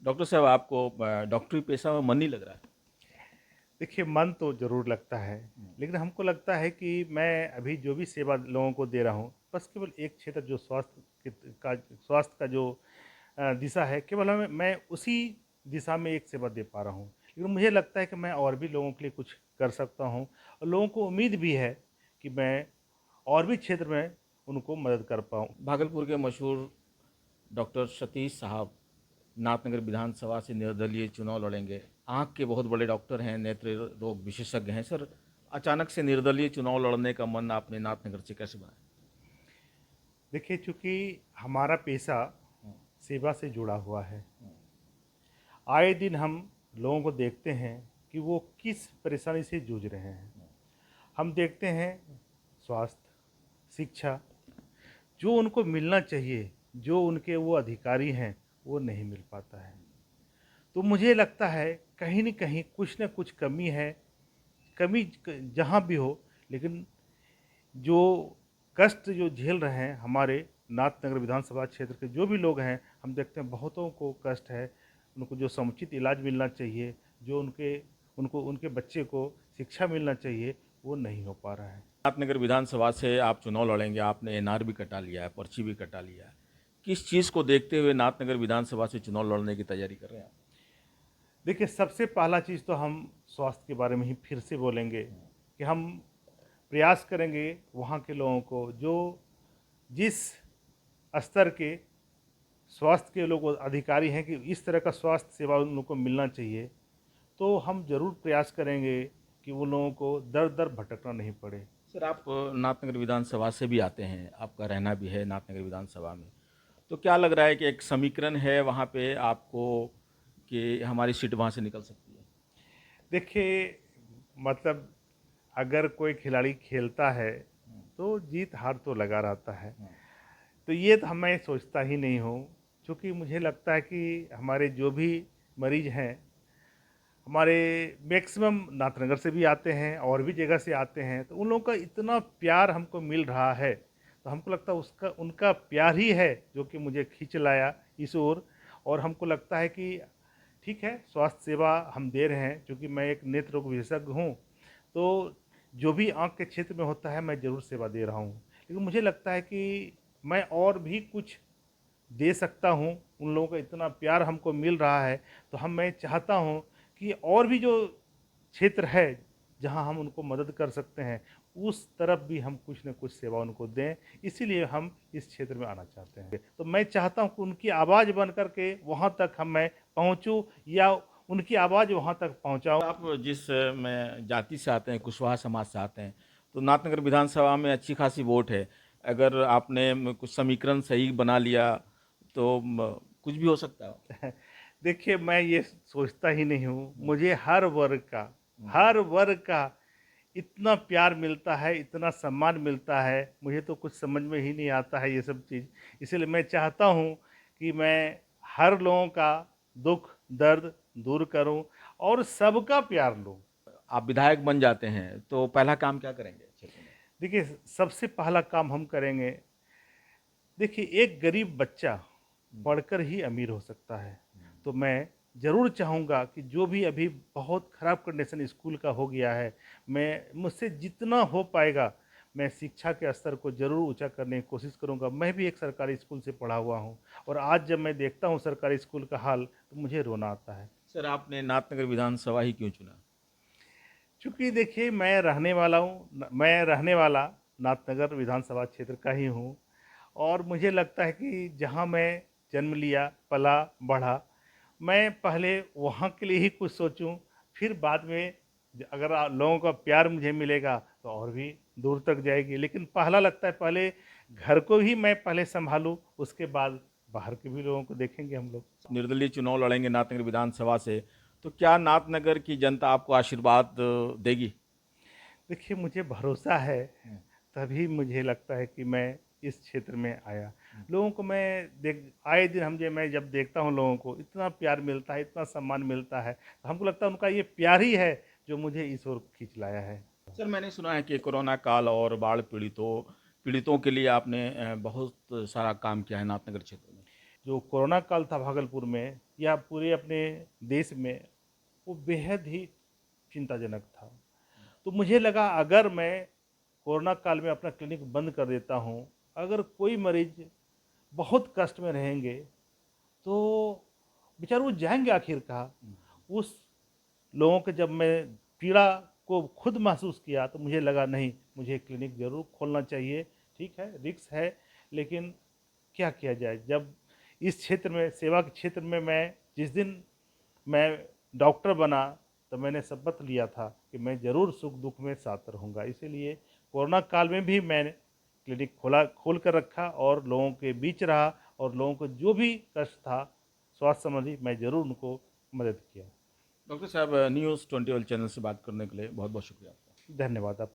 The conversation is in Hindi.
डॉक्टर साहब आपको डॉक्टरी पेशा में मन नहीं लग रहा है? देखिए, मन तो ज़रूर लगता है, हुँ। लेकिन हमको लगता है कि मैं अभी जो भी सेवा लोगों को दे रहा हूँ, बस केवल एक क्षेत्र जो स्वास्थ्य का जो दिशा है, केवल मैं उसी दिशा में एक सेवा दे पा रहा हूँ। लेकिन मुझे लगता है कि मैं और भी लोगों के लिए कुछ कर सकता हूँ और लोगों को उम्मीद भी है कि मैं और भी क्षेत्र में उनको मदद कर पाऊँ। भागलपुर के मशहूर डॉक्टर सतीश साहब नाथनगर विधानसभा से निर्दलीय चुनाव लड़ेंगे। आँख के बहुत बड़े डॉक्टर हैं, नेत्र रोग विशेषज्ञ हैं। सर, अचानक से निर्दलीय चुनाव लड़ने का मन आपने नाथनगर से कैसे बनाया? देखिए, चूँकि हमारा पेशा हुँ, सेवा से जुड़ा हुआ है, हुँ, आए दिन हम लोगों को देखते हैं कि वो किस परेशानी से जूझ रहे हैं। हुँ। हम देखते हैं स्वास्थ्य, शिक्षा, जो उनको मिलना चाहिए, जो उनके वो अधिकारी हैं, वो नहीं मिल पाता है। तो मुझे लगता है कहीं न कहीं कुछ न कुछ कमी है, कमी क जहाँ भी हो, लेकिन जो कष्ट जो झेल रहे हैं हमारे नाथनगर विधानसभा क्षेत्र के जो भी लोग हैं, हम देखते हैं बहुतों को कष्ट है। उनको जो समुचित इलाज मिलना चाहिए, जो उनको उनके बच्चे को शिक्षा मिलना चाहिए, वो नहीं हो पा रहा है। नाथनगर विधानसभा से आप चुनाव लड़ेंगे, आपने एनआर भी कटा लिया है, पर्ची भी कटा लिया है। किस चीज़ को देखते हुए नाथनगर विधानसभा से चुनाव लड़ने की तैयारी कर रहे हैं आप? देखिए, सबसे पहला चीज़ तो हम स्वास्थ्य के बारे में ही फिर से बोलेंगे कि हम प्रयास करेंगे वहाँ के लोगों को जो जिस स्तर के स्वास्थ्य के लोग अधिकारी हैं कि इस तरह का स्वास्थ्य सेवा उन लोगों को मिलना चाहिए, तो हम ज़रूर प्रयास करेंगे कि उन लोगों को दर-दर भटकना नहीं पड़े। सर, आप नाथनगर विधानसभा से भी आते हैं, आपका रहना भी है नाथनगर विधानसभा में। तो क्या लग रहा है कि एक समीकरण है वहाँ पे आपको कि हमारी सीट वहाँ से निकल सकती है? देखिए, मतलब अगर कोई खिलाड़ी खेलता है, हुँ, तो जीत-हार तो लगा रहता है। हुँ, तो ये तो मैं सोचता ही नहीं हूँ, चूँकि मुझे लगता है कि हमारे जो भी मरीज़ हैं, हमारे मैक्सिमम नाथनगर से भी आते हैं और भी जगह से आते हैं, तो उन लोगों का इतना प्यार हमको मिल रहा है, तो हमको लगता है उसका उनका प्यार ही है जो कि मुझे खींच लाया इस ओर। और हमको लगता है कि ठीक है, स्वास्थ्य सेवा हम दे रहे हैं, चूँकि मैं एक नेत्र रोग विशेषज्ञ हूँ, तो जो भी आँख के क्षेत्र में होता है, मैं ज़रूर सेवा दे रहा हूँ। लेकिन मुझे लगता है कि मैं और भी कुछ दे सकता हूँ, उन लोगों का इतना प्यार हमको मिल रहा है, तो मैं चाहता हूँ कि और भी जो क्षेत्र है, जहाँ हम उनको मदद कर सकते हैं, उस तरफ भी हम कुछ न कुछ सेवा उनको दें, इसीलिए हम इस क्षेत्र में आना चाहते हैं। तो मैं चाहता हूँ कि उनकी आवाज़ बन कर के वहाँ तक मैं पहुँचूँ या उनकी आवाज़ वहाँ तक पहुँचाऊँ। आप जिस में जाति से आते हैं, कुशवाहा समाज से आते हैं, तो नाथनगर विधानसभा में अच्छी खासी वोट है। अगर आपने कुछ समीकरण सही बना लिया, तो कुछ भी हो सकता है। देखिए, मैं ये सोचता ही नहीं हूँ, हुँ, मुझे हुँ, हर वर्ग का इतना प्यार मिलता है, इतना सम्मान मिलता है, मुझे तो कुछ समझ में ही नहीं आता है ये सब चीज़। इसलिए मैं चाहता हूँ कि मैं हर लोगों का दुःख, दर्द दूर करूँ और सबका प्यार लूँ। आप विधायक बन जाते हैं, तो पहला काम क्या करेंगे क्षेत्र में? देखिए, सबसे पहला काम हम करेंगे, देखिए एक गरीब बच्चा हुँ, पढ़कर ही अमीर हो सकता है। हुँ, तो मैं ज़रूर चाहूँगा कि जो भी अभी बहुत ख़राब कंडीशन स्कूल का हो गया है, मैं मुझसे जितना हो पाएगा, मैं शिक्षा के स्तर को ज़रूर ऊँचा करने की कोशिश करूँगा। मैं भी एक सरकारी स्कूल से पढ़ा हुआ हूँ और आज जब मैं देखता हूँ सरकारी स्कूल का हाल, तो मुझे रोना आता है। सर, आपने नाथनगर विधानसभा ही क्यों चुना? चूँकि देखिए, मैं रहने वाला नाथनगर विधानसभा क्षेत्र का ही हूँ और मुझे लगता है कि जहाँ मैं जन्म लिया, पला, बढ़ा, मैं पहले वहाँ के लिए ही कुछ सोचूँ, फिर बाद में अगर लोगों का प्यार मुझे मिलेगा, तो और भी दूर तक जाएगी। लेकिन पहला लगता है पहले घर को ही मैं पहले सँभालूँ, उसके बाद बाहर के भी लोगों को देखेंगे हम लोग। निर्दलीय चुनाव लड़ेंगे नाथनगर विधानसभा से, तो क्या नाथनगर की जनता आपको आशीर्वाद देगी? देखिए, मुझे भरोसा है, हुँ, तभी मुझे लगता है कि मैं इस क्षेत्र में आया। हुँ। लोगों को मैं देख आए दिन मैं जब देखता हूँ लोगों को, इतना प्यार मिलता है, इतना सम्मान मिलता है, तो हमको लगता है उनका ये प्यार ही है, जो मुझे इस ओर खींच लाया है। सर, मैंने सुना है कि कोरोना काल और बाढ़ पीड़ितों पीड़ितों के लिए आपने बहुत सारा काम किया है नाथनगर क्षेत्र में। जो कोरोना काल था भागलपुर में या पूरे अपने देश में, वो बेहद ही चिंताजनक था। तो मुझे लगा अगर मैं कोरोना काल में अपना क्लिनिक बंद कर देता हूँ, अगर कोई मरीज बहुत कष्ट में रहेंगे तो बेचारे वो जाएंगे आखिर कहाँ। उस लोगों के जब मैं पीड़ा को खुद महसूस किया तो मुझे लगा नहीं, मुझे क्लिनिक ज़रूर खोलना चाहिए। ठीक है, रिस्क है, लेकिन क्या किया जाए। जब इस क्षेत्र में, सेवा के क्षेत्र में, मैं जिस दिन मैं डॉक्टर बना तो मैंने शपथ लिया था कि मैं ज़रूर सुख दुख में साथ रहूँगा। इसीलिए कोरोना काल में भी मैंने क्लिनिक खोल कर रखा और लोगों के बीच रहा, और लोगों को जो भी कष्ट था स्वास्थ्य संबंधी, मैं ज़रूर उनको मदद किया। डॉक्टर साहब, न्यूज़ 21 चैनल से बात करने के लिए बहुत बहुत शुक्रिया आपका। धन्यवाद आप